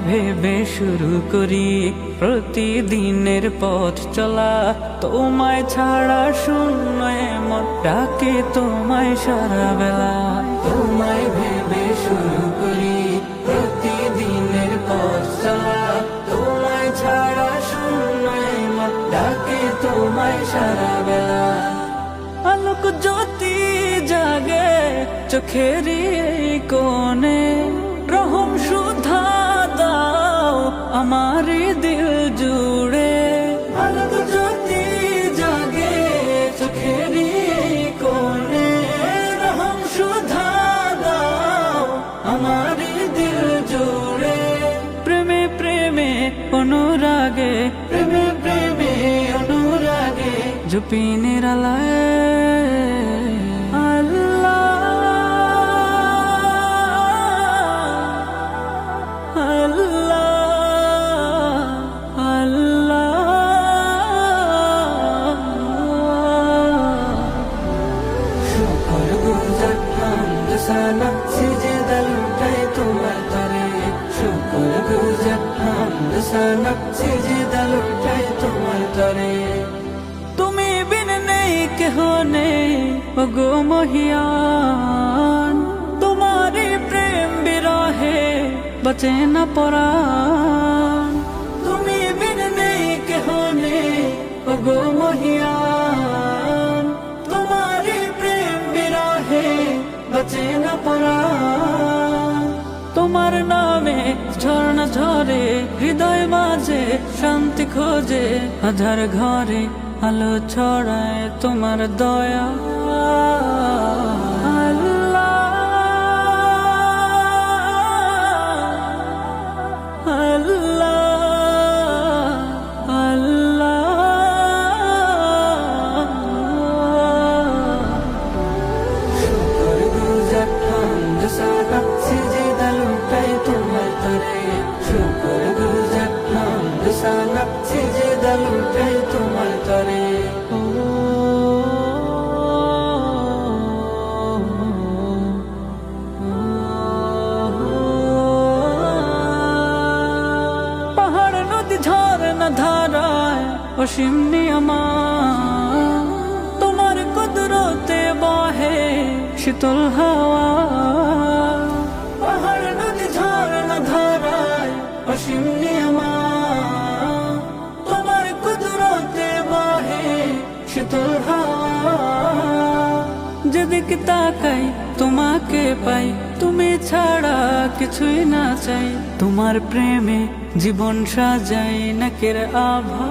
ভেবে শুরু করি প্রতিদিনের পথ চলা, তোমায় ছাড়া শূন্য মন ডাকে তোমায় সারা বেলা। তোমায় ভেবে শুরু করি প্রতিদিনের পথ চলা, তোমায় ছাড়া শূন্য মন ডাকে তোমায় সারা বেলা। আলোক জ্যোতি জাগে চোখের এই কোণে, রহম সুধা দাও আমার দিল জুড়ে। আলোক জ্যোতি জাগে চোখের এই কোণে, রহম সুধা দাও আমার দিল জুড়ে। প্রেমে প্রেমে অনুরাগে, প্রেমে প্রেমে অনুরাগে জুপি নিরালায় সিজদা লুটাই তোমার তরে, শুকর গুজার হামদ সানা সিজদা লুটাই তোমার তরে। তুমি বিন নেই কেহ নেই ওগো মহিয়ান, তোমারি প্রেম বিরহে বাঁচে না পরাণ। তুমি বিন নেই কেহ নেই ওগো মহিয়ান, তোমারি প্রেম বিরহে বাঁচে না পরাণ। তোমার নামে ঝর্ণা ঝরে হৃদয় মাঝে, শান্তি খোঁজে আধার ঘরে আলো ছড়ায় তোমার দয়া। সিজদা লুটাই তোমার তরে, শুকর গুজার হামদ সানা সিজদা লুটাই তোমার তরে। পাহাড় নদী ঝরনা ধারায় অসীম নিয়ামত, তোমার কুদরতে বহে শীতল হাওয়া। পাহাড় নদী ঝরনা ধারায় অসীম নিয়ামত, তোমার কুদরতে বহে শীতল হাওয়া। যেদিকে তাকাই তোমাকে পাই, তুমি ছাড়া কিছুই না চাই। তোমার প্রেমে জীবন সাজাই নাকের আভা।